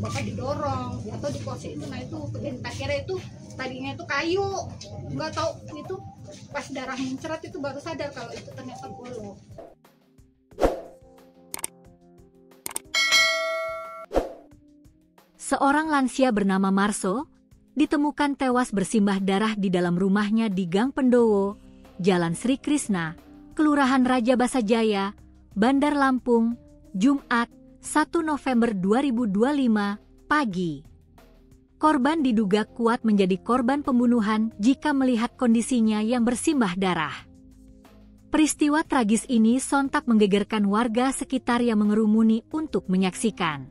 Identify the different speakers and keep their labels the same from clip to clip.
Speaker 1: bapak didorong atau di kursi itu. Nah itu tak kira itu tadinya itu kayu, nggak tahu itu pas darah mencret itu baru sadar kalau itu ternyata golok.
Speaker 2: Seorang lansia bernama Marso ditemukan tewas bersimbah darah di dalam rumahnya di Gang Pendowo, Jalan Sri Krishna, Kelurahan Raja Basa Jaya, Bandar Lampung, Jumat 1 November 2025 pagi. Korban diduga kuat menjadi korban pembunuhan jika melihat kondisinya yang bersimbah darah. Peristiwa tragis ini sontak menggegerkan warga sekitar yang mengerumuni untuk menyaksikan.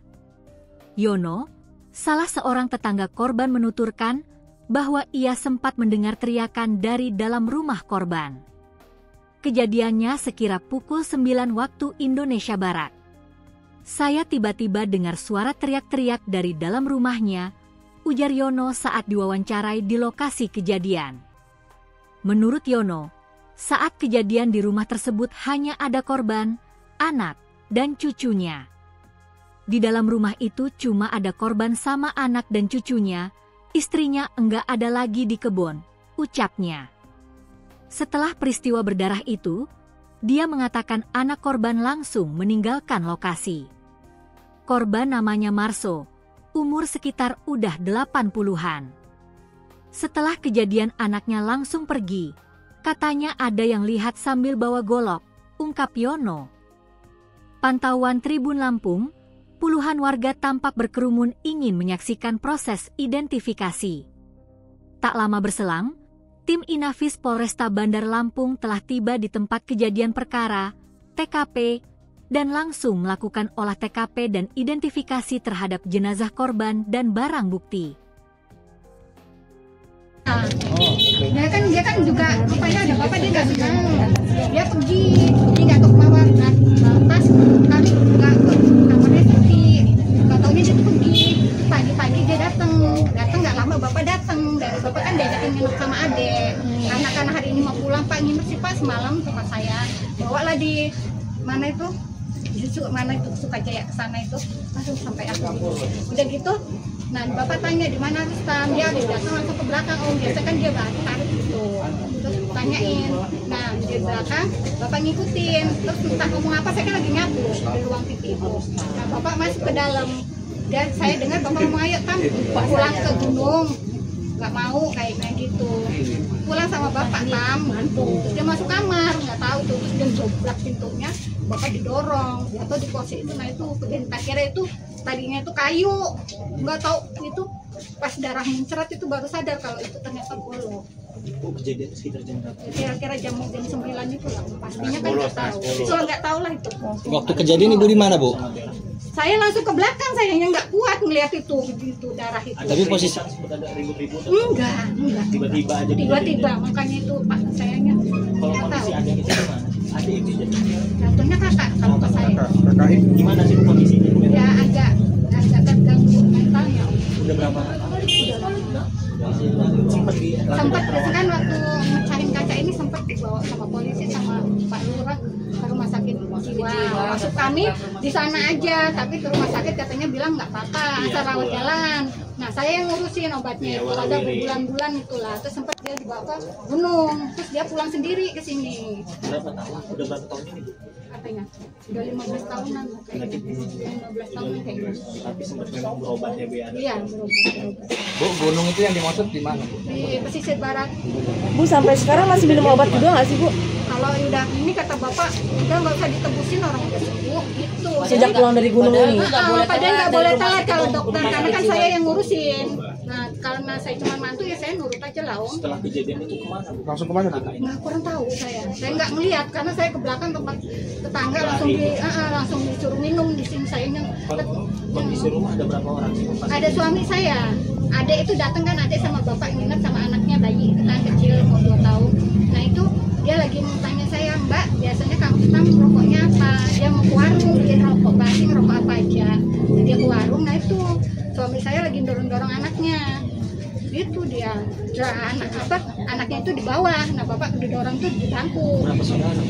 Speaker 2: Yono, salah seorang tetangga korban, menuturkan bahwa ia sempat mendengar teriakan dari dalam rumah korban. Kejadiannya sekira pukul 9 waktu Indonesia Barat. Saya tiba-tiba dengar suara teriak-teriak dari dalam rumahnya, ujar Yono saat diwawancarai di lokasi kejadian. Menurut Yono, saat kejadian di rumah tersebut hanya ada korban, anak, dan cucunya. Di dalam rumah itu cuma ada korban sama anak dan cucunya, istrinya enggak ada lagi di kebun, ucapnya. Setelah peristiwa berdarah itu, dia mengatakan anak korban langsung meninggalkan lokasi. Korban namanya Marso, umur sekitar udah 80-an. Setelah kejadian anaknya langsung pergi, katanya ada yang lihat sambil bawa golok, ungkap Yono. Pantauan Tribun Lampung, puluhan warga tampak berkerumun ingin menyaksikan proses identifikasi. Tak lama berselang, tim Inafis Polresta Bandar Lampung telah tiba di tempat kejadian perkara, TKP, dan langsung melakukan olah TKP dan identifikasi terhadap jenazah korban dan barang bukti.
Speaker 1: Dia kan juga rupanya ada bapak, dia nggak senang. Dia pergi nggak tahu kemana. Pas kami nggak kamarnya sepi, nggak taunya dia tuh pergi. Pagi-pagi dia datang nggak lama bapak datang. Dari bapak kan diajakin nginep sama adek. Anak-anak hari ini mau pulang, pak nginep sih pak semalam tempat saya. Bawalah di mana itu? Justru mana itu Sukajaya ke sana itu langsung sampai aku. Udah gitu, nah bapak tanya di mana Rustam, dia datang langsung ke belakang. Oh biasa kan dia tarik gitu, terus tanyain. Nah di belakang bapak ngikutin, terus entah ngomong apa, saya kan lagi nyapu di ruang TV itu. Nah bapak masuk ke dalam, dan saya dengar bapak ngomong ayo kan pulang ke gunung, nggak mau kayak gitu. Pulang sama bapak tam, terus dia masuk kamar, nggak tahu tuh, terus dia joblak pintunya, bapak didorong atau di kursi itu. Nah itu tak kira itu tadinya itu kayu, nggak tahu itu pas darah mencret itu baru sadar kalau itu ternyata golok.
Speaker 3: Kejadian sekitar jam berapa?
Speaker 1: Kira-kira jam 9 itu lah, pastinya kan nggak tahu. Soal nggak tahu lah itu.
Speaker 3: Waktu kejadian ibu di mana, Bu?
Speaker 1: Saya langsung ke belakang, sayangnya nggak kuat ngelihat itu begitu darah itu.
Speaker 3: Tapi posisi sempat ada ribut-ribut?
Speaker 1: Enggak.
Speaker 3: Tiba-tiba aja.
Speaker 1: Tiba-tiba, makanya itu pak sayangnya.
Speaker 3: Kalau kondisi adik itu gimana? Adik itu jadi.
Speaker 1: Jatuhnya kakak kalau ke saya.
Speaker 3: Kakak gimana sih kondisinya?
Speaker 1: Ya agak terganggu mentalnya.
Speaker 3: Udah berapa?
Speaker 1: Sempat kan waktu mecahin kaca ini sempat dibawa sama polisi sama Pak Lurah ke rumah sakit jiwa. Maksud kami di sana aja, tapi ke rumah sakit katanya bilang nggak apa-apa, asal rawat jalan. Nah saya yang ngurusin obatnya itu, ada berbulan-bulan itulah. Terus sempat dia dibawa ke gunung, terus dia pulang sendiri ke sini.
Speaker 3: Berapa tahun? Udah berapa tahun ini, Bu?
Speaker 1: Katanya udah 15 tahunan kayaknya. 15 tahun kayaknya.
Speaker 3: Tapi sempat memang berobat ya, Bu ya?
Speaker 1: Iya, berobat.
Speaker 4: Bu, gunung itu yang dimaksud di mana, Bu?
Speaker 1: Di pesisir barat.
Speaker 5: Bu, sampai sekarang masih minum obat juga nggak sih, Bu?
Speaker 1: Kalau udah ini kata bapak udah nggak usah ditebusin, orang udah sembuh gitu.
Speaker 5: Sejak pulang dari gunung ini.
Speaker 1: Padahal nggak boleh telat kalau dokter, karena kan saya yang ngurusin. Nah karena saya cuma mantu ya saya nurut aja lah om.
Speaker 3: Setelah kejadian itu kemana, Bu?
Speaker 4: Langsung kemana, Bu?
Speaker 1: Nggak, kurang tahu saya nggak ngelihat karena saya ke belakang tempat tetangga langsung disuruh minum di sini. Saya yang
Speaker 3: Kondisi rumah ada berapa orang sih?
Speaker 1: ada suami saya, adek itu datang kan, adek sama bapak nginep sama anaknya bayi itu kan kecil mau 2 tahun. Nah itu dia lagi mau tanya saya, Mbak biasanya kamu rokoknya apa? Dia mau ke warung bikin rokok basing, rokok apa aja. Nah, dia ke warung, nah itu suami saya lagi dorong-dorong anaknya. Itu dia, anaknya itu di bawah, nah bapak didorong tuh di bangku.
Speaker 3: Berapa saudara?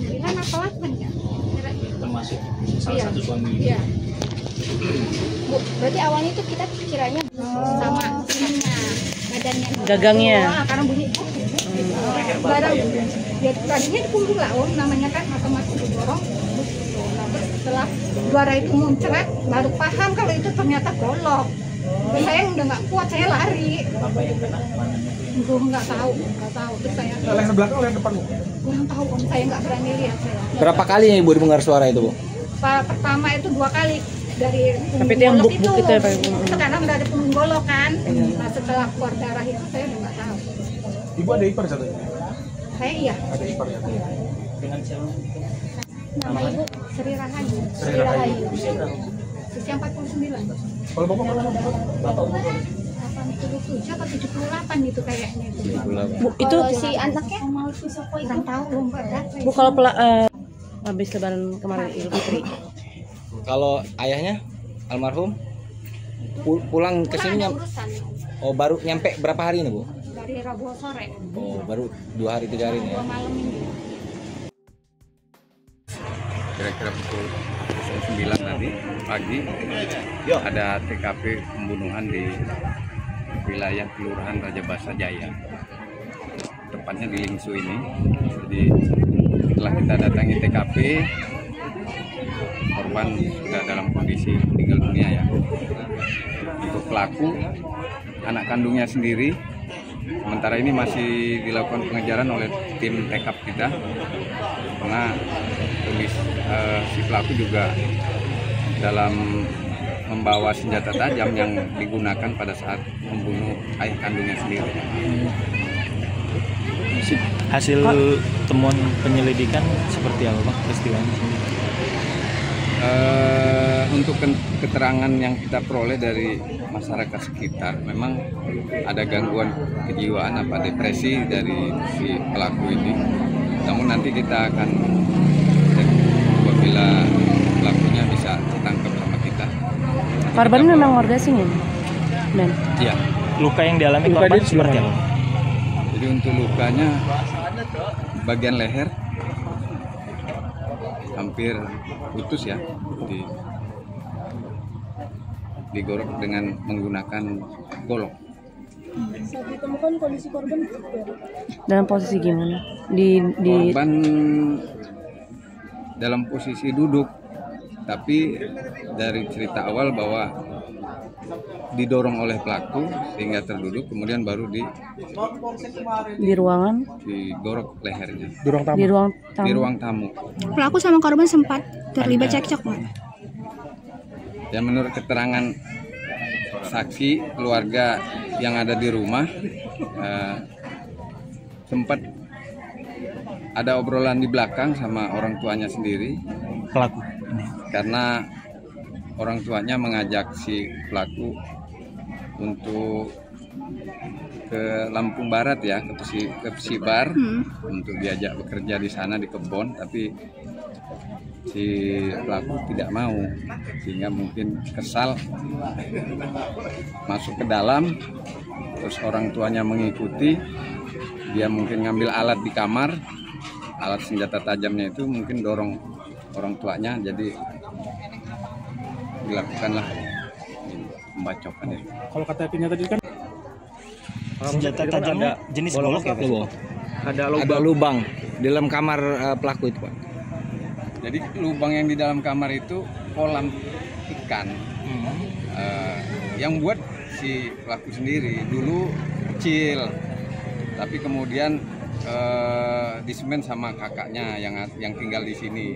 Speaker 1: 9 apa 8 ya?
Speaker 3: Termasuk salah
Speaker 1: Iya.
Speaker 3: satu suami.
Speaker 1: Iya. Bu, berarti awalnya itu kita kiranya sama ininya, badannya.
Speaker 5: Gagangnya.
Speaker 1: Karena bunyi barang ya tadinya dipunggung lah namanya kan otomatis didorong. Nah, terus setelah suara itu muncrat baru paham kalau itu ternyata golok. Terus saya udah nggak kuat, saya lari.
Speaker 3: Apa yang kena mana?
Speaker 1: Nggak tahu. Terus saya
Speaker 6: Yang belakang yang depan?
Speaker 1: kurang tahu om, saya nggak berani lihat saya.
Speaker 4: Berapa kali ya Ibu dengar suara itu, Bu?
Speaker 1: Pertama itu 2 kali dari punggung
Speaker 5: Tapi itu yang
Speaker 1: golok
Speaker 5: buk-buk itu ya, Pak Ibu?
Speaker 1: sekarang dari punggung golok kan. Nah setelah keluar darah itu saya udah nggak tahu.
Speaker 6: Ibu ada ipar satu?
Speaker 1: Saya iya.
Speaker 6: Ada iparnya.
Speaker 3: Dengan siapa?
Speaker 1: Nama ibu Sri Rahayu.
Speaker 6: Sri Rahayu.
Speaker 3: Usia berapa?
Speaker 1: Usia 49.
Speaker 6: Kalau bapak mana?
Speaker 3: Bapak umur
Speaker 1: 87 atau 78 gitu kayaknya itu.
Speaker 5: Bu, itu
Speaker 1: Si anaknya kurang tahu lomba berapa.
Speaker 5: Bu kalau habis lebaran kemarin Idul Fitri.
Speaker 4: Kalau ayahnya almarhum pulang ke sini
Speaker 1: urusan
Speaker 4: oh baru nyampe berapa hari ini, Bu?
Speaker 1: dari Rabu sore,
Speaker 4: Oh, baru 2 hari 3 hari ini ya.
Speaker 1: 2 malam ini.
Speaker 7: Kira-kira pukul 9 tadi pagi ada TKP pembunuhan di wilayah Kelurahan Rajabasa Jaya, tepatnya di Lingsu ini. Jadi setelah kita datangi TKP, korban sudah dalam kondisi meninggal dunia ya. Untuk pelaku anak kandungnya sendiri, sementara ini masih dilakukan pengejaran oleh tim TKP kita, karena si pelaku juga dalam membawa senjata tajam yang digunakan pada saat membunuh ayah kandungnya sendiri.
Speaker 8: Hasil temuan penyelidikan seperti apa, Pak, peristiwanya?
Speaker 7: Untuk keterangan yang kita peroleh dari masyarakat sekitar, memang ada gangguan kejiwaan apa depresi dari si pelaku ini. Namun nanti kita akan cek apabila pelakunya bisa ditangkap sama kita.
Speaker 5: Korban memang warga sini, men.
Speaker 7: Iya.
Speaker 8: Luka yang dialami korban seperti apa?
Speaker 7: Jadi untuk lukanya bagian leher hampir putus ya, digorok dengan menggunakan golok.
Speaker 9: Saat ditemukan kondisi korban
Speaker 5: Dalam posisi gimana?
Speaker 7: Korban dalam posisi duduk, tapi dari cerita awal bahwa didorong oleh pelaku sehingga terduduk, kemudian baru
Speaker 5: di ruangan,
Speaker 7: digorok lehernya
Speaker 6: Di ruang tamu.
Speaker 7: di ruang tamu.
Speaker 9: pelaku sama korban sempat terlibat cekcok, Pak.
Speaker 7: Ya, menurut keterangan saksi keluarga yang ada di rumah, sempat ada obrolan di belakang sama orang tuanya sendiri,
Speaker 8: Pelaku.
Speaker 7: karena orang tuanya mengajak si pelaku untuk ke Lampung Barat ya, ke Pesibar, untuk diajak bekerja di sana di kebun, tapi si pelaku tidak mau, sehingga mungkin kesal masuk ke dalam, terus orang tuanya mengikuti, dia mungkin ngambil alat di kamar, alat senjata tajamnya itu mungkin dorong orang tuanya, jadi dilakukanlah pembacokan itu.
Speaker 6: Kalau KTP-nya tadi kan
Speaker 8: Senjata tajamnya jenis golok ya, Pak?
Speaker 4: Ada lubang di dalam kamar pelaku itu, Pak.
Speaker 7: Jadi lubang yang di dalam kamar itu kolam ikan, yang buat si pelaku sendiri. Dulu kecil, tapi kemudian disemen sama kakaknya yang tinggal di sini.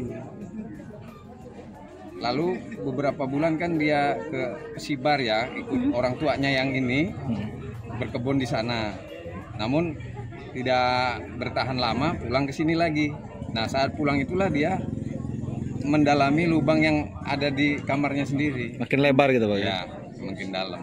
Speaker 7: Lalu beberapa bulan kan dia ke Pesibar ya, ikut orang tuanya yang ini berkebun di sana. Namun tidak bertahan lama, pulang ke sini lagi. Nah, saat pulang itulah dia mendalami lubang yang ada di kamarnya sendiri.
Speaker 4: Makin lebar gitu, Pak.
Speaker 7: Ya, semakin dalam.